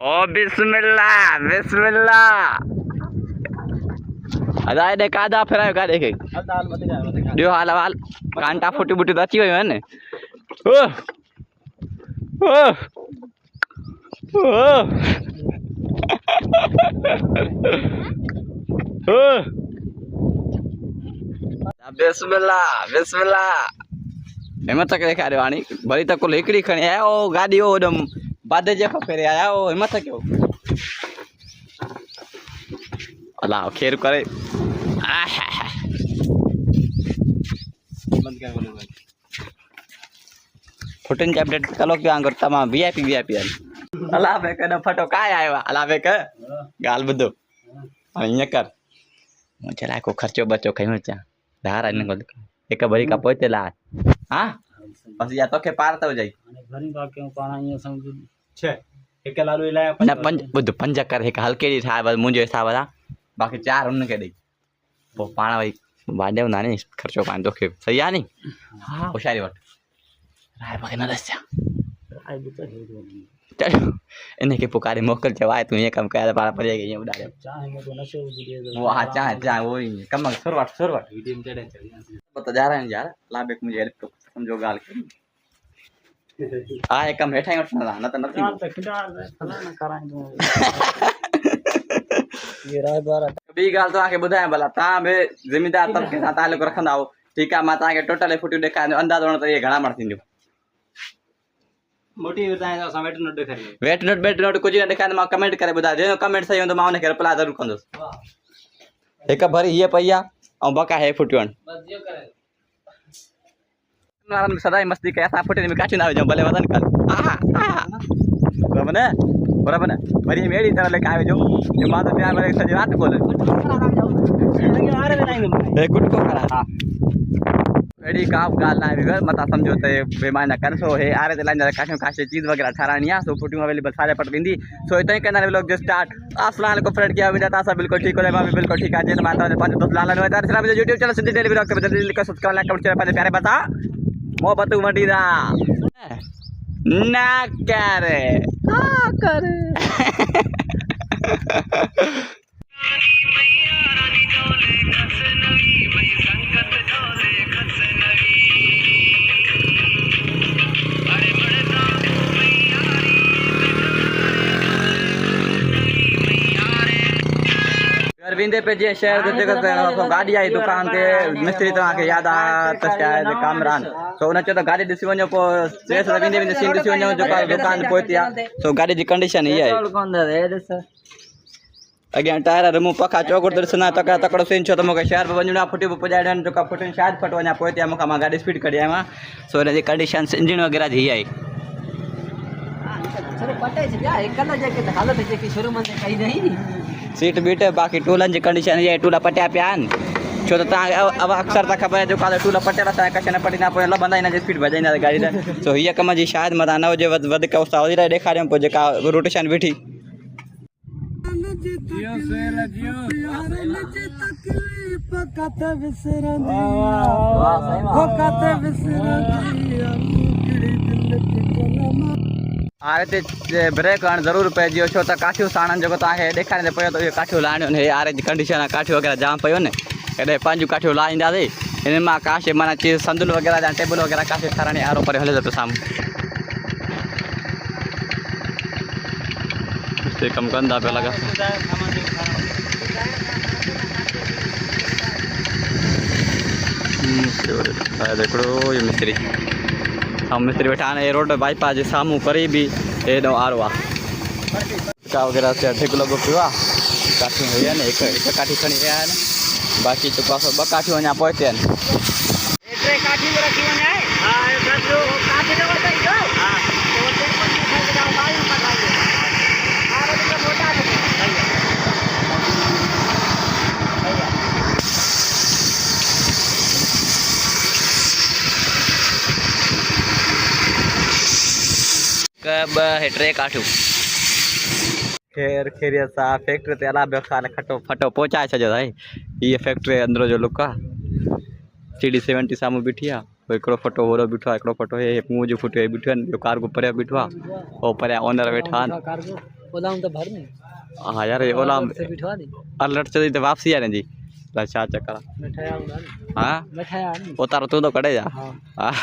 ओ बिस्मिल्लाह बिस्मिल्लाह अदा दे कादा फेरायो का देखे दियो हाल हाल कांटा फूटी बूटी दची होय ने ओ ओ ओ ओ बिस्मिल्लाह बिस्मिल्लाह हिम्मत तक देखा रे वाणी भरी तक को एकड़ी खणी आया ओ गाड़ी ओ दम बादे जे फेरे आया ओ हिम्मत क्यों अल्लाह खैर करे बंद कर बोलो भाई फुटन के अपडेट कलो क्या करता मा वीआईपी अल्लाह बे कने फटो काय आयो अल्लाह बे के गाल बदो अहिया कर चला को खर्चो बचो कहीं चा धार आने को एक भरी का पोते ला हां बस या तो के पार तो जाई घरी का क्यों पाना ये समझ छे एक लालू लाया ना पंज बुध पंज कर एक हल्के दी था बस मुंजो हिसाब था बाकी चार उन के दे वो पाना भाई बादेव ना नहीं खर्चो पान तो के सही आ नहीं हां होशियारी वट राय बके न दस्या राय तो चलो इन्हें के पुकारे मोकल जवाए तू ये काम कर पारा पड़ गई ये उड़ा दे चाहेंगे तो नशे वो हां चाह वो ही कम सुरवट वीडियो में चढ़े बता जा रहे हैं यार लाबेक मुझे हेल्प तो समझो गाल आ एक कम हेठा उठना ना तो नहीं तो खिड़ा फला ना कराएंगे ये राय बारा बी गाल तो आके बुधाए भला ता बे जिम्मेदार तब के साथ आले को रखंदा हो ठीक है माता के टोटल फुटी देखा अंदाज होना तो ये घणा मार थींदो मोटी बताए तो वेट नोट देखा वेट नोट कुछ ना देखा मा कमेंट करे बुधा जे कमेंट सही हो तो माने के रिप्लाई जरूर कंदो एक भरी ये पैया और बका है फुटवन बस जो करे नारायण सदाई मस्ती के ऐसा फुटे में काटी ना हो जाओ भले वजन कर बराबर ने भरी मेरी तरह लेके आवे जो ये मां तो प्यार वाले सजी रात बोले ए गुड को करा हां एडी काप गाल ना बिगर मता समझो ते बेमाना करसो है आरे ते लाइन काठो खासे चीज वगैरह ठहरानिया सो फुटिंग अवेलेबल सारे पट बिंदी सो इतने करना व्लॉग जो स्टार्ट अस्सलाम वालेकुम फ्रेंड क्या विदा तासा बिल्कुल ठीक हो मैं बिल्कुल ठीक है जे माता ने 5 10 लाल होता है सिर्फ YouTube चैनल सिद्धि डेली व्लॉग के बदल लिख सब्सक्राइब लाइक कमेंट शेयर प्यारे बता मोहब्बत मडीदा ना करे हाँ करे अरविंदे पे जे शहर देते तो गाड़ी आई दुकान ते मिस्त्री तो आके याद आ तो शायद कामरान सो न तो गाड़ी दिसी वने को शेष अरविंदे में सीन दिसी वने जो दुकान पहुंचिया सो गाड़ी की कंडीशन ये है अगे टायर रमु पखा चौकड़ दर्शना तका तकड़ो सीन छो तो मके शहर पे वणा फुटी पुजाडन जो का फुटी शायद फटवाना पहुंचिया मका मा गाड़ी स्पीड कडिया मा सो ने कंडीशन इंजन वगैरह जी आई चलो पटे से क्या एक कला जे के हालत जे की शुरू में कही नहीं सीट बीट बाकी टूलन जी कंडीशन ये टूला पट्या प्यान छो तो अब अक्सर तक खबर है जो का टूला पट्या रहता है कशने पटी ना पे बंदा ना स्पीड बजाई ना गाड़ी ने सो ये कम जी शायद मदा न हो जे वध के अवस्था हो रहा देखा रे पे का रोटेशन बैठी जियो से लगियो पकत विसरा पकत विसरा आरे ते ब्रेक हण जरूर पे जियो छो त काठियो साणन जो ताके देखाने पयो तो ये काठियो लाणो ने आरे कंडीशन काठियो वगैरह जाम पयो ने एडे पांजू काठियो लाइंदा दे इन मा काशे माना चीज संदुल वगैरह जा टेबल वगैरह काशे थाराने आरो पर हले तो साम से कम गंदा पे लगा देखो ये मिस्त्री हम मिस्त्री बैठा ने रोड बाईपास जे सामू करी भी ए नो आरवा का वगैरह से ठीक लगो पिवा काठी है ने एक काठी खणी है ने बाकी तो पास बकाठी वना पहुंचे ने एट्रे काठी रखी वने हां ए जो काठी ने बताई जो हां तो ते पर जाओ बाई में पटाई आरे तो मोटा है कब हेट्रे काठू खैर खैरियत सा फैक्ट्री ते अला बेखाने खटो फटो पहुंचाए छ जो भाई ये फैक्ट्री अंदर जो लुका सीडी 70 सामू बिठिया एकड़ो फोटो होरो बिठो एकड़ो फोटो है मुंह जो फोटो है बिठो जो कार्गो पर बिठवा ओ पर ओनर बैठा ओला तो भरनी हाँ यार ये ओला से बिठवा दी अलर्ट चली तो वापसी आने जी अच्छा चक्कर बैठाया उड़ा हाँ बैठाया उतारो तू तो कड़े जा हाँ हाँ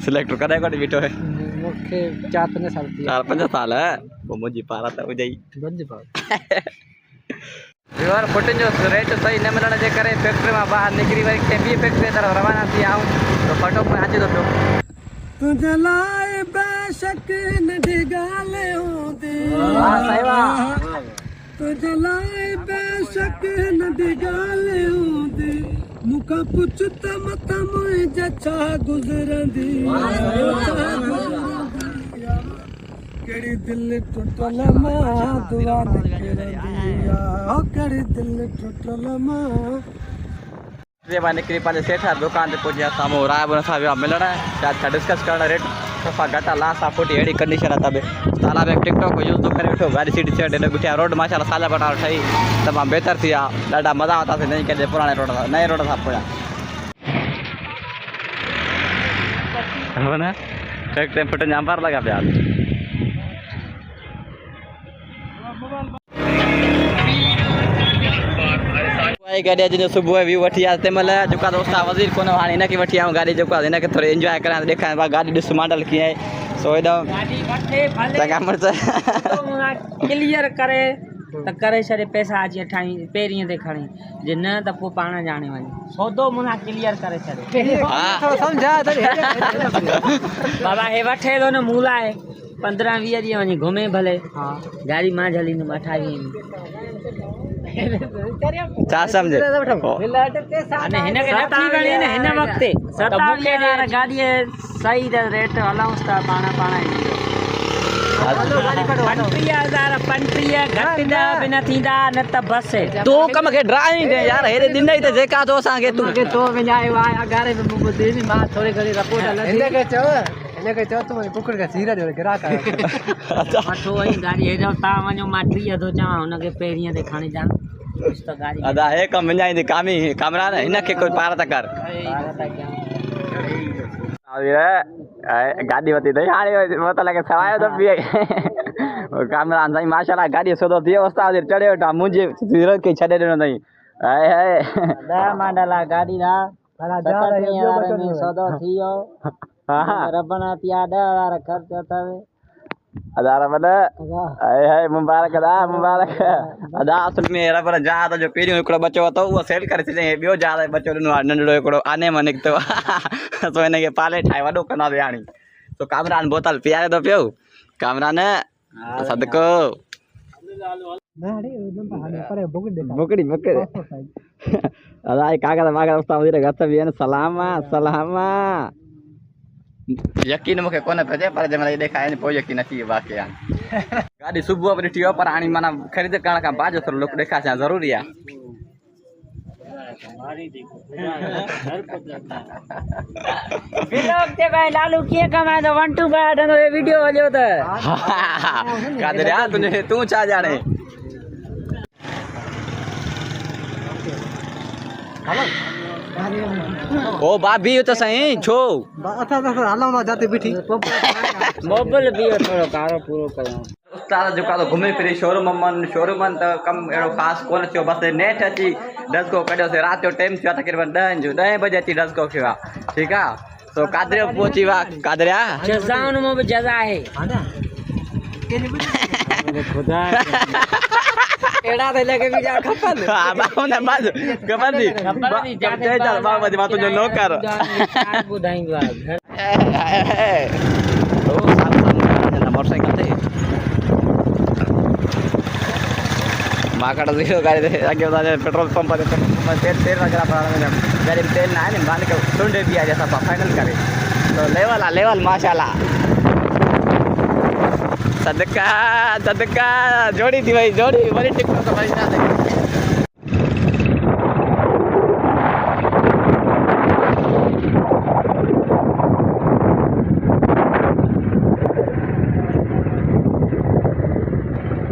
सिलेक्ट करे कोई बिठो है मुखे 4-5 साल थी 4-5 साल है वो मुझे पारा था वो जाई बंद पाओ यार फुटेज जो रेट सही न मिलने जे करे फैक्ट्री में बाहर निकली वरी के बी फैक्ट्री तरफ रवाना थी आऊं तो फटो में आज तो तुझे लाए बेशक न डिगाले होंदे हां सही बात तुझे लाए बेशक न डिगाले होंदे मुका पुछत मत मुई जछा गुजरंदी केड़ी दिल टुटल मां दुआ न करंदी ओ केड़ी दिल टुटल मां ये माने निकली पाले सेठ दुकान पे पहुंचा सामो राय बन साहब मिलना है शायद डिस्कस करना रेट सफा घटा ला सा फुटी एडी कंडीशन था बे ताला पे टिकटॉक को यूज तो करे बैठो गाड़ी सीट से डे बिठा रोड माशाल्लाह साला बटा ठई तमाम बेहतर थी डाडा मजा आता थे नहीं के पुराने रोड था नए रोड था पड़ा हो ना फैक्ट्री फुटे जाम पर लगा प्यार गाड़ी जो सुबह व्यू वठी आते मतलब जो दोस्त वजीर को हाणे इनके वठी आऊं गाड़ी जो इनके थोड़े एंजॉय करा देखा गाड़ी डिस मॉडल की है सो एकदम गाड़ी वठे भले चंगा मर्च क्लियर करे त करे छड़े पैसा आज ठाई पेरिए ते खणी जे न त पो पाण जाने वने सौदो मुना क्लियर करे छड़े हां समझा बाबा हे वठे तो न मूला है 15-20 दी वनी घूमे भले हां गाड़ी मां जली न मठाई चा समझे अने हिन के नथी वणी न हिन वक्ते 27,000 गाड़ी सही रेट हलाउस ता पाणा 35,000 घट दा बिना थींदा न त बस तू कम के ड्राइंग दे यार हेरे दिन नहीं ते जेका तो असा के तू के तो विञायो आ गारे में मुंह दे नी मां थोड़ी घड़ी रपोट हल इनके चओ तू पुकड़ के सीरा जो गिराक वठो वही गाड़ी हेडो ता वञो मां 30 थो चवां हुनके पेरिए ते खणी जा कुछ तो गाड़ी अदा हे कम विञाई दी कामी कामरा न इनके कोई पार त कर गाड़ी वती दई हाणे मत लगे सवायो तो भी कामरा साईं माशाल्लाह गाड़ी सोदो थी अवस्था चढ़ियो टा मुंहिंजे सिरत के छॾे ॾिनो अथई हाय हाय 10 मॉडल गाड़ी दा सौदो थी वियो रबना तिया 10,000 खर्च अथव अदारा बना हाय हाय मुबारक अदा असल में रबर जा तो जो पेरियो एकड़ो बच्चो तो वो सेल करे छे बियो जा बच्चो नंढड़ो एकड़ो आने में निकतो तो इने के पाले ठाई वडो कना दे आणी तो कामरान बोतल पियारे दो पियो कामरान सदको बुकड़ी अदा कागज मागज उस्ता वजीर गत बियन सलामा यकीन मुखे कोने पे पर जे मला देखा है पोइ यकीन थी बाकी गाड़ी सुबह पर टियो पर आनी माना खरीद करण का बाजो थोरो लोग देखा छा जरूरी है व्लॉग ते भाई लालू के कमाए तो 1 2 बार दो वीडियो हलियो त कादर यार तू छा जाने ओ भाभी तो सही छो अथा तो हलाउ ना जाते बिठी मोबाइल भी थोड़ो कारो पूरो कयो उस्ताद जो का घूमे फिरे शोरूम त कम एड़ो खास कोन थियो बस नेट अची डस्को कढियो से रात जो टाइम थियो तकरीबन 10 बजे अची डस्को थियो ठीक है तो कादरे पहुंची वा कादरिया जजाउन में भी जजा है खुदा एड़ा दे लगे भी जा खपन हां बाऊ ने बस खबर दी जाते चल बाऊ मत बात जो नो कर बुधाएंगे ओ साथ मोटरसाइकिल थे माकड़ जीरो गाड़ी दे आगे उधर पेट्रोल पंप पे तेल वगैरह पड़ा गाड़ी में तेल ना है मान के सुंडे भी आ जैसा फाइनल करे तो लेवल माशाल्लाह सदका जोड़ी थी भाई जोड़ी बड़ी टिकटॉक का भाई ना